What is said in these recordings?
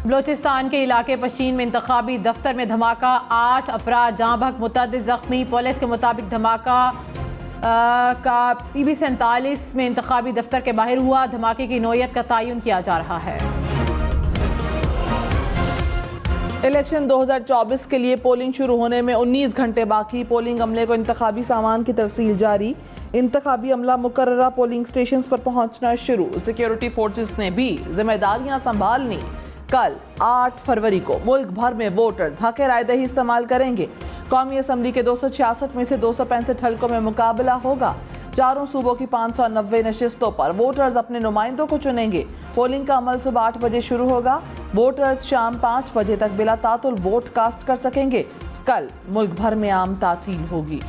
बलोचिस्तान के इलाके पशीन में इंतखाबी दफ्तर में धमाका, 8 अफराद जहाँ भग, मुतअद्दिद जख्मी। पुलिस के मुताबिक धमाका का PB 47 में इंतखाबी दफ्तर के बाहर हुआ। धमाके की नौयत का तयन किया जा रहा है। इलेक्शन 2024 के लिए पोलिंग शुरू होने में 19 घंटे बाकी। पोलिंग अमले को इंतखाबी सामान की तरसील जारी। इंतखाबी अमला मुकर्ररा पोलिंग स्टेशन पर पहुंचना शुरू। सिक्योरिटी फोर्सेस ने भी जिम्मेदारियां संभालनी। कल 8 फरवरी को मुल्क भर में वोटर्स हक राय दही इस्तेमाल करेंगे। कौमी असम्बली के 266 में से 265 हल्कों में मुकाबला होगा। चारों सूबों की 590 नशिस्तों पर वोटर्स अपने नुमाइंदों को चुनेंगे। पोलिंग का अमल सुबह 8 बजे शुरू होगा। वोटर्स शाम 5 बजे तक बिला तातुल वोट कास्ट कर सकेंगे। कल मुल्क भर में आम तातील होगी।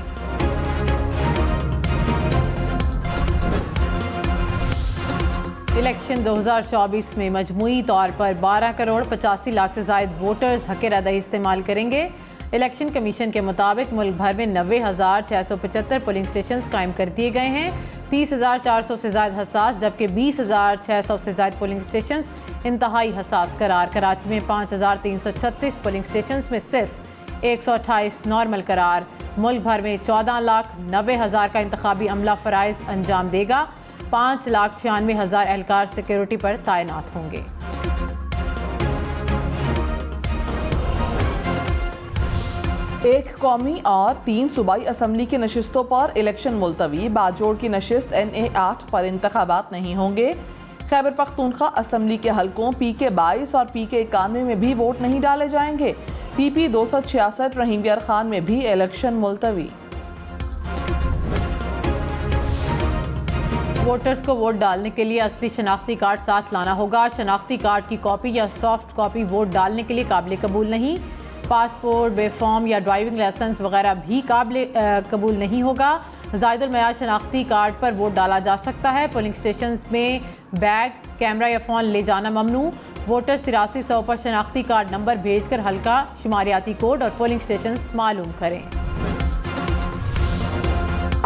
इलेक्शन 2024 में मजमूई तौर पर 12 करोड़ 85 लाख से ज़ायद वोटर्स हक राय दही इस्तेमाल करेंगे। इलेक्शन कमीशन के मुताबिक मुल्क भर में 90,675 पोलिंग स्टेशन कायम कर दिए गए हैं। 30,400 से ज़ायद हसास, जबकि 20,600 से ज़ायद पोलिंग स्टेशन इंतहाई हसास करार। कराची में 5,336 पोलिंग स्टेशन में सिर्फ 128 नॉर्मल करार। मुल्क भर में 14,90,000 का इंतखाबी अमला फ़राइज़ अंजाम देगा। 5,96,000 एहलकार सिक्योरिटी पर तैनात होंगे। एक कौमी और 3 सूबाई असम्बली की नशिस्तों पर इलेक्शन मुलतवी। बाजोड़ की नशिस्त NA 8 पर इंतखाबात नहीं होंगे। खैबर पख्तूनख्वा असम्बली के हल्कों PK 22 और PK 91 में भी वोट नहीं डाले जाएंगे। PP 266 रहीम यार खान में भी इलेक्शन मुलतवी। वोटर्स को वोट डालने के लिए असली शनाख्ती कार्ड साथ लाना होगा। शनाख्ती कार्ड की कॉपी या सॉफ्ट कॉपी वोट डालने के लिए काबिल कबूल नहीं। पासपोर्ट, बेफॉर्म या ड्राइविंग लाइसेंस वगैरह भी काबिल कबूल नहीं होगा। ज़ायदुल मयार शनाख्ती कार्ड पर वोट डाला जा सकता है। पोलिंग स्टेशन में बैग, कैमरा या फ़ोन ले जाना ममनू। वोटर्स 8300 पर शनाख्ती कार्ड नंबर भेजकर हल्का, शुमारियाती कोड और पोलिंग स्टेशन मालूम करें।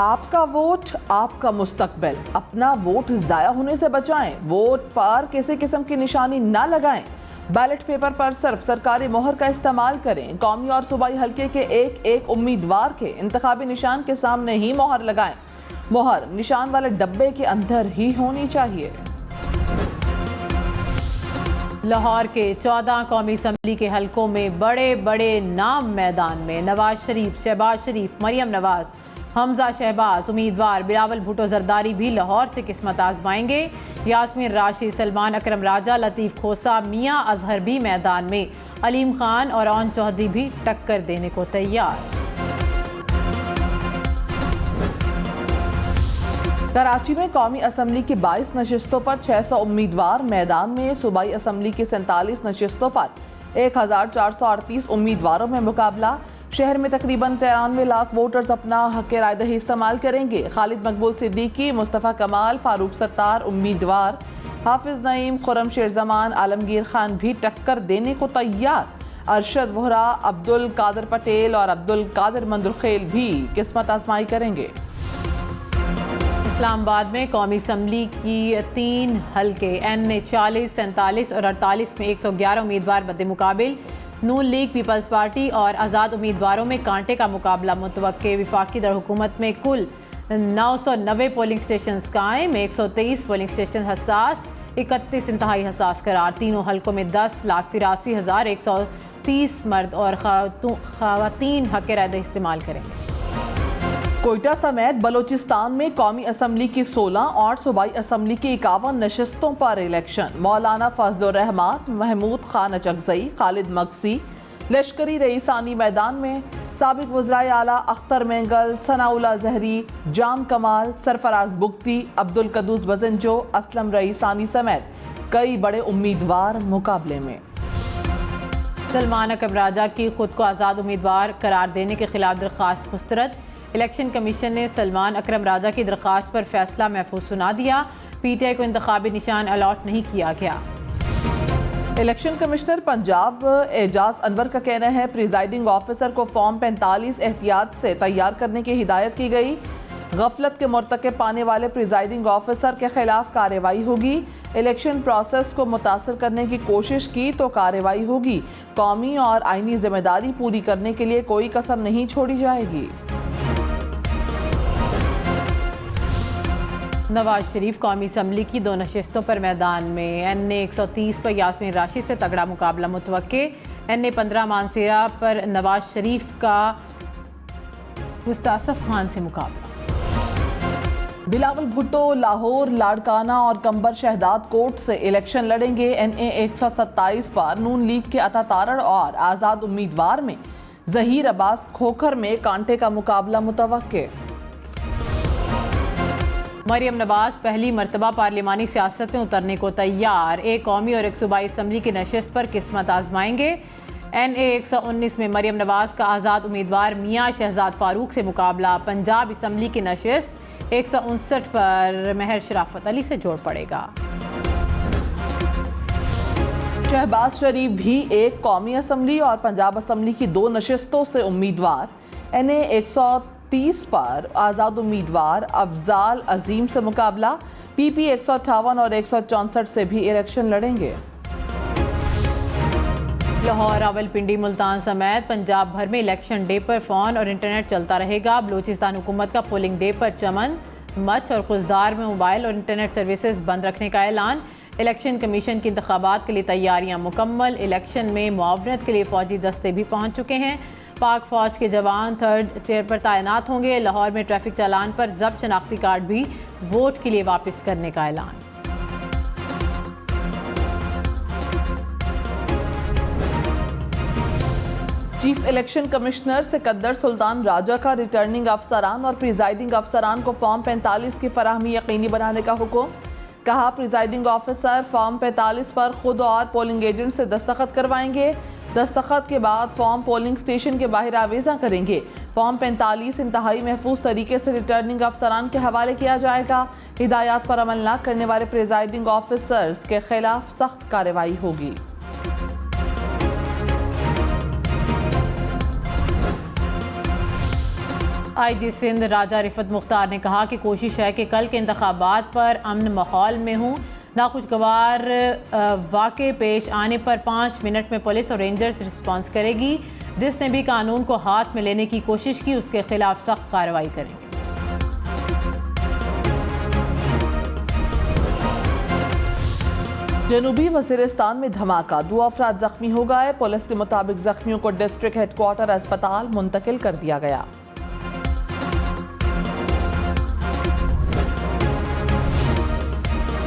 आपका वोट आपका मुस्तकबिल। अपना वोट ज़ाया होने से बचाएं। वोट पर किसी किस्म की निशानी ना लगाएं। बैलेट पेपर पर सिर्फ सरकारी मोहर का इस्तेमाल करें। कौमी और सूबाई हल्के के एक उम्मीदवार के इंतखाबी निशान के सामने ही मोहर लगाएं। मोहर निशान वाले डब्बे के अंदर ही होनी चाहिए। लाहौर के 14 कौमी असम्बली के हल्कों में बड़े बड़े नाम मैदान में। नवाज शरीफ, शहबाज शरीफ, मरियम नवाज, हमजा शहबाज उम्मीदवार। बिलावल भुट्टो जरदारी भी लाहौर से किस्मत आजमाएंगे। यास्मीन राशि, सलमान अकरम राजा, लतीफ़ खोसा, मियाँ अजहर भी मैदान में। अलीम खान और ओन चौधरी भी टक्कर देने को तैयार। कराची में कौमी असम्बली की 22 नशिस्तों पर 600 उम्मीदवार मैदान में। सूबाई असम्बली की 47 नशिस्तों पर 1438 उम्मीदवारों में मुकाबला। शहर में तकरीबन 93 लाख वोटर्स अपना हक राय दही इस्तेमाल करेंगे। खालिद मकबूल सिद्दीकी, मुस्तफ़ा कमाल, फारूक सत्तार उम्मीदवार। हाफिज नईम, खुरम शेरजमान, आलमगीर खान भी टक्कर देने को तैयार। अरशद वोहरा, अब्दुल कादिर पटेल और अब्दुल कादिर मंदुरखेल भी किस्मत आजमाई करेंगे। इस्लामाबाद में कौमी असम्बली की 3 हल्के NA 40, 47 और 48 में 111 उम्मीदवार बदे मुकाबिल। नून लीग, पीपल्स पार्टी और आज़ाद उम्मीदवारों में कांटे का मुकाबला मुतवक्के। विफाकी दरहुकूमत में कुल 990 पोलिंग स्टेशन कायम, 123 पोलिंग स्टेशन हसास, 31 इंतहाई हसास करार। तीनों हल्कों में 10,83,130 मर्द और ख़वातीन हक राय दही इस्तेमाल करेंगे। कोयटा समेत बलोचिस्तान में कौमी असम्बली की 16 और सूबाई असम्बली की 51 नशिस्तों पर इलेक्शन। मौलाना फजलुर रहमान, महमूद खान अचकजई, खालिद मकसी, लश्करी रईसानी मैदान में। साबिक वज़राए आला अख्तर मेंगल, सनाउल्लाह जहरी, जाम कमाल, सरफराज बुगती, अब्दुल कदूस बजंजो, असलम रईसानी समेत कई बड़े उम्मीदवार मुकाबले में। सलमान अकरम राजा की खुद को आज़ाद उम्मीदवार करार देने के खिलाफ दरख्वास्त मुस्तरद। इलेक्शन कमीशन ने सलमान अकरम राजा की दरख्वास्त पर फैसला महफूज सुना दिया। PTI को इंतखाबी निशान अलॉट नहीं किया गया। इलेक्शन कमिश्नर पंजाब एजाज अनवर का कहना है प्रिजाइडिंग ऑफिसर को फॉर्म 45 एहतियात से तैयार करने की हिदायत की गई। गफलत के मरतकब पाने वाले प्रिजाइडिंग ऑफिसर के खिलाफ कार्रवाई होगी। इलेक्शन प्रोसेस को मुतासर करने की कोशिश की तो कार्रवाई होगी। कौमी और आईनी जिम्मेदारी पूरी करने के लिए कोई कसर नहीं छोड़ी जाएगी। नवाज शरीफ कौमी असम्बली की 2 नशिस्तों पर मैदान में। NA 130 पर यास्मीन राशिद से तगड़ा मुकाबला मुतवक्के। NA 15 मानसेरा पर नवाज शरीफ का मुस्तासफ खान से मुकाबला। बिलावल भुट्टो लाहौर, लाड़काना और कंबर शहदाद कोर्ट से इलेक्शन लड़ेंगे। NA 127 पर नून लीग के अता तारड़ और आज़ाद उम्मीदवार में जहीर अब्बास खोखर में कांटे का मुकाबला मुतवक्के। मरियम नवाज पहली मरतबा पार्लिमानी सियासत में उतरने को तैयार। एक कौमी और एक सूबाई असम्बली की नशिस्त पर किस्मत आजमाएंगे। NA 119 में मरियम नवाज का आज़ाद उम्मीदवार मियाँ शहजाद फारूक से मुकाबला। पंजाब असम्बली की नशिस्त 159 पर महर शराफत अली से जोड़ पड़ेगा। शहबाज शरीफ भी एक कौमी असम्बली और पंजाब असम्बली की 2 नशिस्तों से उम्मीदवार। NA 130 पर आज़ाद उम्मीदवार अफजाल अजीम से मुकाबला। PP 158 और 164 से भी इलेक्शन लड़ेंगे। लाहौर, रावलपिंडी, मुल्तान समेत पंजाब भर में इलेक्शन डे पर फ़ोन और इंटरनेट चलता रहेगा। बलूचिस्तान हुकूमत का पोलिंग डे पर चमन, मच और खुजदार में मोबाइल और इंटरनेट सर्विसेज बंद रखने का ऐलान। इलेक्शन कमीशन की इंतखाबात के लिए तैयारियां मुकम्मल। इलेक्शन में मुआवनत के लिए फ़ौजी दस्ते भी पहुँच चुके हैं। पाक फ़ौज के जवान 3rd चेयर पर तैनात होंगे। लाहौर में ट्रैफिक चालान पर जब्त शनाख्ती कार्ड भी वोट के लिए वापस करने का ऐलान। Chief election commissioner Sikandar Sultan Raja का रिटर्निंग अफसरान और प्रिजाइडिंग अफसरान को फॉर्म 45 की फराहमी यकीनी बनाने का हुक्म। कहा, प्रिजाइडिंग ऑफिसर फॉर्म 45 पर खुद और पोलिंग एजेंट से दस्तखत करवाएंगे। दस्तखत के बाद फॉर्म पोलिंग स्टेशन के बाहर आवेजा करेंगे। फॉर्म 45 इंतहाई महफूज तरीके से रिटर्निंग अफसरान के हवाले किया जाएगा। हिदायत पर अमल न करने वाले प्रिजाइडिंग ऑफिसर्स के खिलाफ सख्त कार्रवाई होगी। IG सिंध राजा रिफत मुख्तार ने कहा कि कोशिश है कि कल के इंतखाबात पर अमन माहौल में हूँ। नाखुशगवार वाक़े पेश आने पर 5 मिनट में पुलिस और रेंजर्स रिस्पॉन्स करेगी। जिसने भी कानून को हाथ में लेने की कोशिश की उसके खिलाफ सख्त कार्रवाई करेंगे। जनूबी वज़ीरिस्तान में धमाका, 2 अफराद जख्मी हो गए। पुलिस के मुताबिक जख्मियों को डिस्ट्रिक्ट हेडक्वार्टर अस्पताल मुंतकिल कर दिया गया।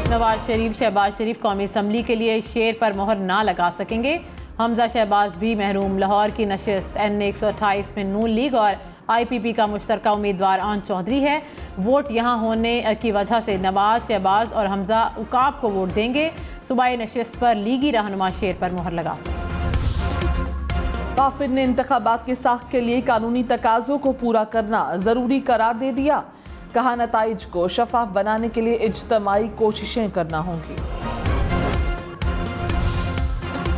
नवाज शरीफ शहबाज शरीफ कौमी असम्बली के लिए शेर पर मोहर ना लगा सकेंगे। हमजा शहबाज भी महरूम। लाहौर की नशिस्त NA 128 में नून लीग और IPP का मुश्तरका उम्मीदवार आन चौधरी है। वोट यहाँ होने की वजह से नवाज शहबाज और हमजा उकाब को वोट देंगे। सूबाई नशिस्त पर लीगी रहनुमा शेर पर मोहर लगा सकेंगे। काफिर ने इंतखाबात की साख के लिए कानूनी तकाज़ों को पूरा करना ज़रूरी करार दे दिया। कहा, नताइज को शफाफ बनाने के लिए इज्तमाई कोशिशें करना होंगी।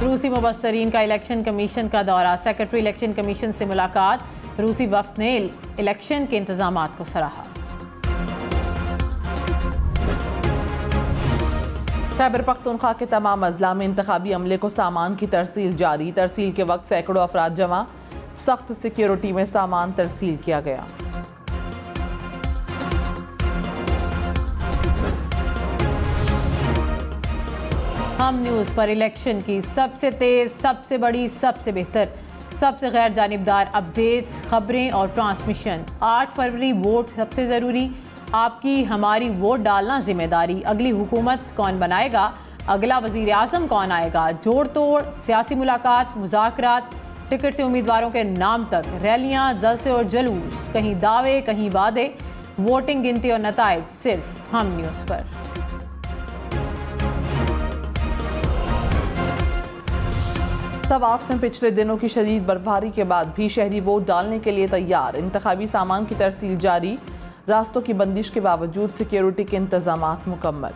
रूसी मुबस्सरीन का इलेक्शन कमीशन का दौरा। सेक्रेटरी इलेक्शन कमीशन से मुलाकात। रूसी वफ़द ने इलेक्शन के इंतजामात को सराहा। खैबर पख्तूनख्वा के तमाम अजला में इंतखाबी अमले को सामान की तरसील जारी। तरसील के वक्त सैकड़ों अफराद जमा। सख्त सिक्योरिटी में सामान तरसील किया गया। हम न्यूज़ पर इलेक्शन की सबसे तेज़, सबसे बड़ी, सबसे बेहतर, सबसे गैर जानिबदार अपडेट, खबरें और ट्रांसमिशन। 8 फरवरी वोट सबसे ज़रूरी। आपकी हमारी वोट डालना जिम्मेदारी। अगली हुकूमत कौन बनाएगा, अगला वज़ीर आज़म कौन आएगा, जोड़ तोड़, सियासी मुलाकात, मुज़ाकरात, टिकट से उम्मीदवारों के नाम तक, रैलियाँ, जलसे और जलूस, कहीं दावे कहीं वादे, वोटिंग गिनती और नताइज सिर्फ हम न्यूज़ पर। तवाफ में पिछले दिनों की शदीद बर्फबारी के बाद भी शहरी वोट डालने के लिए तैयार। इंतखाबी सामान की तरसील जारी। रास्तों की बंदिश के बावजूद सिक्योरिटी के इंतजामात मुकम्मल।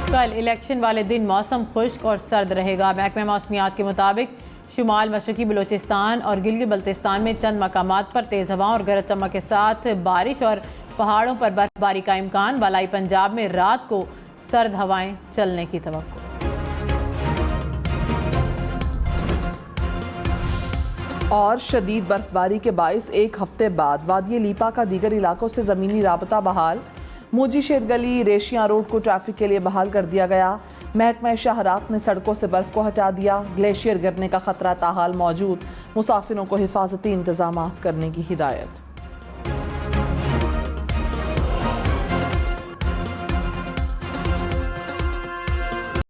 कल इलेक्शन वाले दिन मौसम खुश्क और सर्द रहेगा। महकमा मौसमियात के मुताबिक शुमाल मशरकी बलूचिस्तान और गिलगित बल्तिस्तान में चंद मकामात पर तेज़ हवा और गरज चमक के साथ बारिश और पहाड़ों पर बर्फबारी का इम्कान। बलाई पंजाब में रात को सर्द हवाएं चलने की तवक्को। और शदीद बर्फबारी के बाइस एक हफ्ते बाद वादी लीपा का दीगर इलाकों से ज़मीनी राबता बहाल। मुजी शेर गली रेशियां रोड को ट्रैफिक के लिए बहाल कर दिया गया। महकमा शहरात ने सड़कों से बर्फ को हटा दिया। ग्लेशियर गिरने का खतरा ताहाल मौजूद। मुसाफिरों को हिफाजती इंतजामात करने की हिदायत।